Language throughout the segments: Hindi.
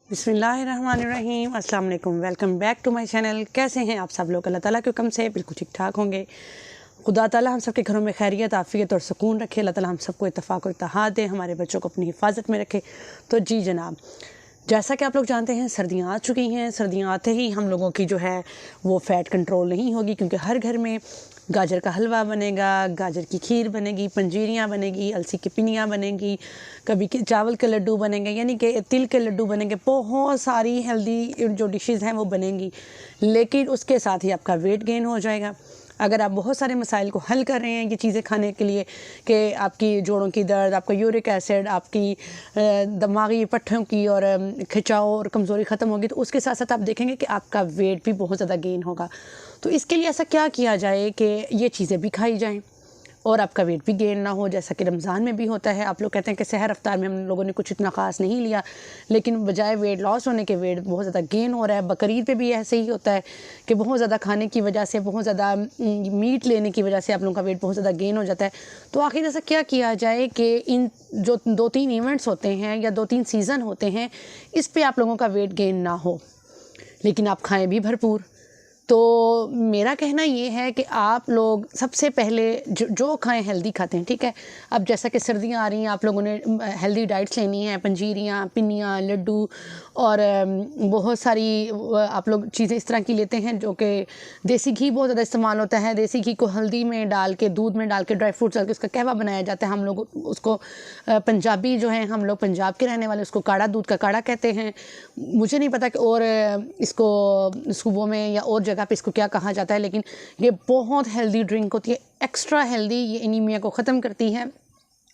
बिस्मिल्लाहिर्रहमानिर्रहीम, अस्सलाम वालेकुम। Welcome back to my channel. कैसे हैं आप सब लोग? अल्लाह ताला के हुक्म से बिल्कुल ठीक ठाक होंगे। खुदा ताला हम सब के घरों में खैरियत, आफ़ियत और सुकून रखे। अल्लाह ताला हम सबको इत्तफ़ाक़ और इत्तेहाद दे, हमारे बच्चों को अपनी हिफाजत में रखे। तो जी जनाब, जैसा कि आप लोग जानते हैं सर्दियाँ आ चुकी हैं। सर्दियाँ आते ही हम लोगों की जो है वो फ़ैट कंट्रोल नहीं होगी, क्योंकि हर घर में गाजर का हलवा बनेगा, गाजर की खीर बनेगी, पंजीरियाँ बनेगी, अलसी की पिनियाँ बनेगी, कभी चावल के लड्डू बनेंगे, यानी कि तिल के लड्डू बनेंगे। बहुत सारी हेल्दी जो डिशेज़ हैं वो बनेंगी, लेकिन उसके साथ ही आपका वेट गेन हो जाएगा। अगर आप बहुत सारे मसाइल को हल कर रहे हैं ये चीज़ें खाने के लिए कि आपकी जोड़ों की दर्द, आपका यूरिक एसिड, आपकी दिमागी पट्टियों की और खिंचाव और कमज़ोरी ख़त्म होगी, तो उसके साथ साथ आप देखेंगे कि आपका वेट भी बहुत ज़्यादा गेन होगा। तो इसके लिए ऐसा क्या किया जाए कि ये चीज़ें भी खाई जाएँ और आपका वेट भी गेन ना हो, जैसा कि रमज़ान में भी होता है। आप लोग कहते हैं कि सहर अफ्तार में हम लोगों ने कुछ इतना ख़ास नहीं लिया, लेकिन बजाय वेट लॉस होने के वेट बहुत ज़्यादा गेन हो रहा है। बकरीद पे भी ऐसे ही होता है कि बहुत ज़्यादा खाने की वजह से, बहुत ज़्यादा मीट लेने की वजह से आप लोगों का वेट बहुत ज़्यादा गेन हो जाता है। तो आखिर ऐसा क्या किया जाए कि इन जो 2-3 इवेंट्स होते हैं या 2-3 सीज़न होते हैं, इस पर आप लोगों का वेट गेन ना हो, लेकिन आप खाएँ भी भरपूर। तो मेरा कहना ये है कि आप लोग सबसे पहले जो खाएं हेल्दी खाते हैं, ठीक है। अब जैसा कि सर्दियां आ रही हैं, आप लोगों ने हेल्दी डाइट्स लेनी है, पंजीरियां, पिनियां, लड्डू और बहुत सारी आप लोग चीज़ें इस तरह की लेते हैं जो कि देसी घी बहुत ज़्यादा इस्तेमाल होता है। देसी घी को हल्दी में डाल के, दूध में डाल के, ड्राई फ्रूट्स डाल के उसका कहवा बनाया जाता है। हम लोग उसको पंजाबी जो हैं, हम लोग पंजाब के रहने वाले, उसको काढ़ा, दूध का काढ़ा कहते हैं। मुझे नहीं पता कि और इसको सूबों में या और जगह पे इसको क्या कहा जाता है, लेकिन ये बहुत हेल्दी ड्रिंक होती है, एक्स्ट्रा हेल्दी। ये एनीमिया को ख़त्म करती है,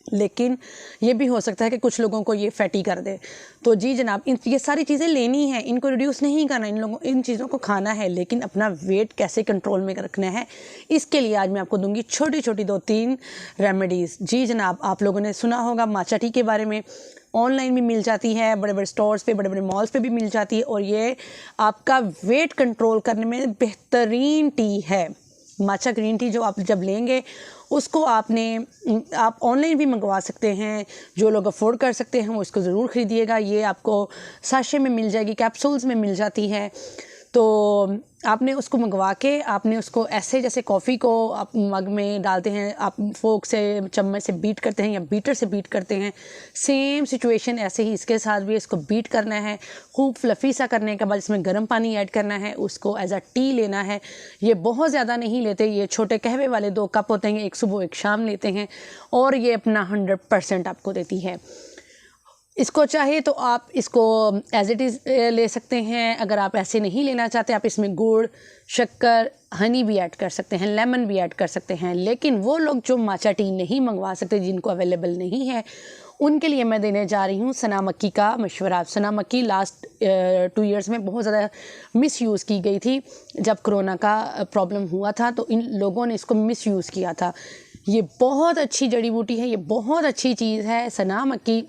लेकिन ये भी हो सकता है कि कुछ लोगों को ये फैटी कर दे। तो जी जनाब, ये सारी चीज़ें लेनी है, इनको रिड्यूस नहीं करना, इन चीज़ों को खाना है, लेकिन अपना वेट कैसे कंट्रोल में रखना है, इसके लिए आज मैं आपको दूंगी छोटी छोटी 2-3 रेमेडीज़। जी जनाब, आप लोगों ने सुना होगा माचा टी के बारे में। ऑनलाइन भी मिल जाती है, बड़े बड़े स्टोर्स पे, बड़े बड़े मॉल्स पे भी मिल जाती है, और ये आपका वेट कंट्रोल करने में बेहतरीन टी है। माचा ग्रीन टी जो आप जब लेंगे उसको आप ऑनलाइन भी मंगवा सकते हैं। जो लोग अफोर्ड कर सकते हैं वो इसको ज़रूर ख़रीदिएगा। ये आपको साशे में मिल जाएगी, कैप्सूल्स में मिल जाती है। तो आपने उसको मंगवा के, आपने उसको ऐसे जैसे कॉफ़ी को आप मग में डालते हैं, आप फोक से, चम्मच से बीट करते हैं या बीटर से बीट करते हैं, सेम सिचुएशन ऐसे ही इसके साथ भी इसको बीट करना है। खूब फ्लफ़ी सा करने के बाद इसमें गर्म पानी ऐड करना है, उसको एज अ टी लेना है। ये बहुत ज़्यादा नहीं लेते, ये छोटे कहवे वाले 2 कप होते हैं, एक सुबह एक शाम लेते हैं, और ये अपना 100% आपको देती है। इसको चाहे तो आप इसको एज इट इज़ ले सकते हैं। अगर आप ऐसे नहीं लेना चाहते, आप इसमें गुड़, शक्कर, हनी भी ऐड कर सकते हैं, लेमन भी ऐड कर सकते हैं। लेकिन वो लोग जो माचा टी नहीं मंगवा सकते, जिनको अवेलेबल नहीं है, उनके लिए मैं देने जा रही हूँ सना मक्की का मशवरा। सना मक्की लास्ट 2 इयर्स में बहुत ज़्यादा मिसयूज़ की गई थी। जब कोरोना का प्रॉब्लम हुआ था तो इन लोगों ने इसको मिसयूज़ किया था। ये बहुत अच्छी जड़ी बूटी है, ये बहुत अच्छी चीज़ है सना मक्की।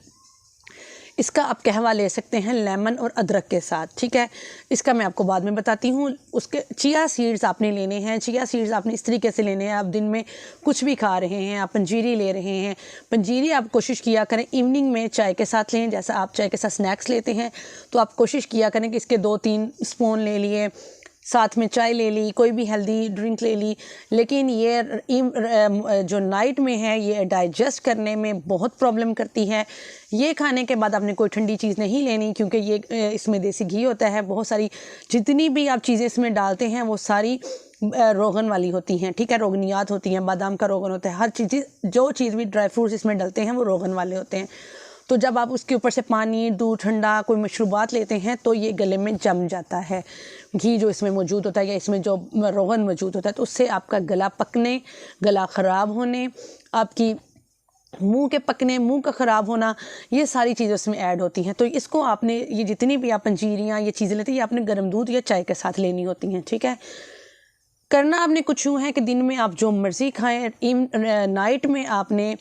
इसका आप कहवा ले सकते हैं लेमन और अदरक के साथ, ठीक है। इसका मैं आपको बाद में बताती हूँ। उसके चिया सीड्स आपने लेने हैं। चिया सीड्स आपने इस तरीके से लेने हैं, आप दिन में कुछ भी खा रहे हैं, आप पंजीरी ले रहे हैं, पंजीरी आप कोशिश किया करें इवनिंग में चाय के साथ लें। जैसा आप चाय के साथ स्नैक्स लेते हैं, तो आप कोशिश किया करें कि इसके 2-3 स्पून ले लिए, साथ में चाय ले ली, कोई भी हेल्दी ड्रिंक ले ली। लेकिन ये जो नाइट में है, ये डाइजेस्ट करने में बहुत प्रॉब्लम करती है। ये खाने के बाद आपने कोई ठंडी चीज़ नहीं लेनी, क्योंकि ये इसमें देसी घी होता है। बहुत सारी जितनी भी आप चीज़ें इसमें डालते हैं वो सारी रोगन वाली होती हैं, ठीक है, रोगनियात होती हैं। बादाम का रोगन होता है, हर चीज़, जो चीज़ भी ड्राई फ्रूट्स इसमें डलते हैं वो रोगन वाले होते हैं। तो जब आप उसके ऊपर से पानी, दूध, ठंडा कोई मशरूबात लेते हैं तो ये गले में जम जाता है। घी जो इसमें मौजूद होता है या इसमें जो रोगन मौजूद होता है, तो उससे आपका गला पकने, गला ख़राब होने, आपकी मुंह के पकने, मुंह का ख़राब होना, ये सारी चीज़ें उसमें ऐड होती हैं। तो इसको आपने, ये जितनी भी आप पंजीरियाँ, ये चीज़ें लेते हैं, ये आपने गर्म दूध या चाय के साथ लेनी होती हैं, ठीक है। करना आपने कुछ यूँ है कि दिन में आप जो मर्ज़ी खाएँ, नाइट में आपने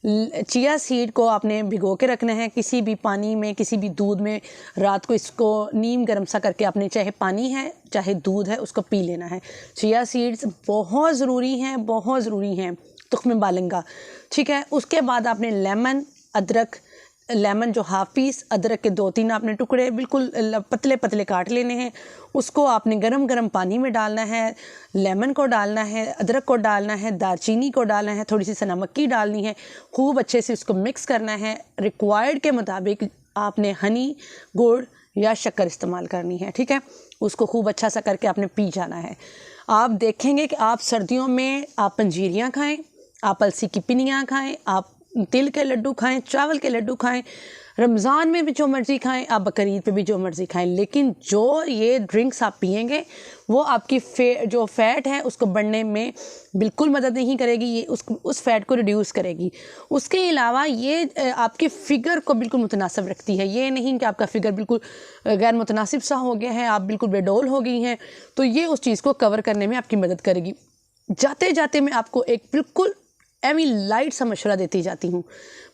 चिया सीड को आपने भिगो के रखना है किसी भी पानी में, किसी भी दूध में। रात को इसको नीम गर्म सा करके आपने, चाहे पानी है चाहे दूध है, उसको पी लेना है। चिया सीड्स बहुत ज़रूरी हैं, बहुत ज़रूरी हैं। तुख्म बालंगा, ठीक है। उसके बाद आपने लेमन, अदरक, लेमन जो हाफ पीस, अदरक के 2-3 आपने टुकड़े बिल्कुल पतले पतले काट लेने हैं। उसको आपने गरम गरम पानी में डालना है, लेमन को डालना है, अदरक को डालना है, दालचीनी को डालना है, थोड़ी सी सना मक्की डालनी है, खूब अच्छे से उसको मिक्स करना है। रिक्वायर्ड के मुताबिक आपने हनी, गुड़ या शक्कर इस्तेमाल करनी है, ठीक है। उसको खूब अच्छा सा करके आपने पी जाना है। आप देखेंगे कि आप सर्दियों में आप पंजीरियाँ खाएँ, आप अलसी की पिनियाँ खाएँ, आप तिल के लड्डू खाएं, चावल के लड्डू खाएं, रमज़ान में भी जो मर्ज़ी खाएं, आप बकरीद पे भी जो मर्ज़ी खाएं, लेकिन जो ये ड्रिंक्स आप पिएंगे वो आपकी जो फ़ैट है उसको बढ़ने में बिल्कुल मदद नहीं करेगी, ये उस फ़ैट को रिड्यूस करेगी। उसके अलावा ये आपके फ़िगर को बिल्कुल मुतनासिब रखती है। ये नहीं कि आपका फ़िगर बिल्कुल गैर मुतनासिब सा हो गया है, आप बिल्कुल बेडोल हो गई हैं, तो ये उस चीज़ को कवर करने में आपकी मदद करेगी। जाते जाते मैं आपको एक बिल्कुल एमी लाइट सा मशवरा देती जाती हूँ।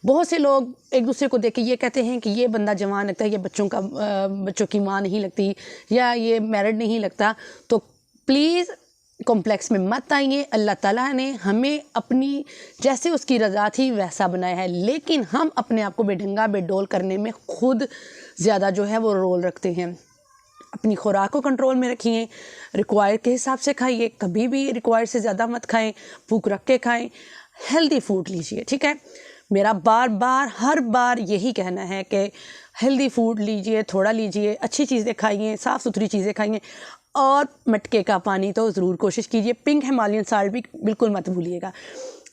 बहुत से लोग एक दूसरे को देख के ये कहते हैं कि ये बंदा जवान लगता है, ये बच्चों की माँ नहीं लगती, या ये मैरिड नहीं लगता। तो प्लीज़ कॉम्प्लेक्स में मत आइए। अल्लाह ताला ने हमें अपनी जैसे उसकी रज़ा थी वैसा बनाया है, लेकिन हम अपने आप को बेढंगा बेडोल करने में खुद ज़्यादा जो है वो रोल रखते हैं। अपनी खुराक को कंट्रोल में रखिए, रिक्वायर्ड के हिसाब से खाइए, कभी भी रिक्वायर्ड से ज़्यादा मत खाएं, भूख रख के खाएं, हेल्दी फूड लीजिए, ठीक है। मेरा हर बार यही कहना है कि हेल्दी फूड लीजिए, थोड़ा लीजिए, अच्छी चीज़ें खाइए, साफ़ सुथरी चीज़ें खाइए, और मटके का पानी तो ज़रूर कोशिश कीजिए। पिंक हिमालयन साल्ट भी बिल्कुल मत भूलिएगा,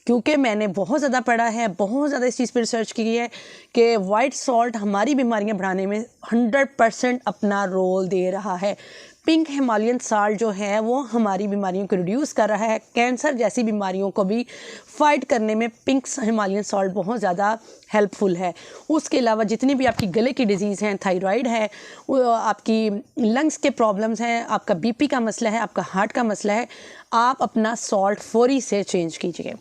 क्योंकि मैंने बहुत ज़्यादा पढ़ा है, बहुत ज़्यादा इस चीज़ पर रिसर्च की है कि वाइट सॉल्ट हमारी बीमारियां बढ़ाने में 100% अपना रोल दे रहा है। पिंक हिमालयन साल्ट जो है वो हमारी बीमारियों को रिड्यूस कर रहा है। कैंसर जैसी बीमारियों को भी फाइट करने में पिंक हिमालयन साल्ट बहुत ज़्यादा हेल्पफुल है। उसके अलावा जितनी भी आपकी गले की डिजीज़ हैं, थायराइड है, आपकी लंग्स के प्रॉब्लम्स हैं, आपका बीपी का मसला है, आपका हार्ट का मसला है, आप अपना सॉल्ट फौरी से चेंज कीजिए,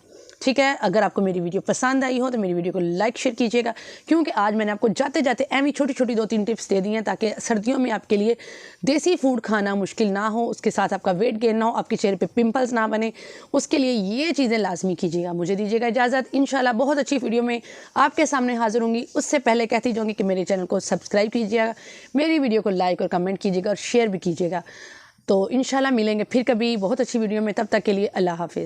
ठीक है। अगर आपको मेरी वीडियो पसंद आई हो तो मेरी वीडियो को लाइक शेयर कीजिएगा, क्योंकि आज मैंने आपको जाते जाते ऐसी छोटी छोटी 2-3 टिप्स दे दी हैं ताकि सर्दियों में आपके लिए देसी फूड खाना मुश्किल ना हो, उसके साथ आपका वेट गेन ना हो, आपके चेहरे पे पिंपल्स ना बने। उसके लिए ये चीज़ें लाजमी कीजिएगा। मुझे दीजिएगा इजाज़त। इंशाल्लाह बहुत अच्छी वीडियो में आपके सामने हाजिर होंगी। उससे पहले कहती जाऊँगी कि मेरे चैनल को सब्सक्राइब कीजिएगा, मेरी वीडियो को लाइक और कमेंट कीजिएगा और शेयर भी कीजिएगा। तो इंशाल्लाह मिलेंगे फिर कभी बहुत अच्छी वीडियो में। तब तक के लिए अल्लाह हाफिज़।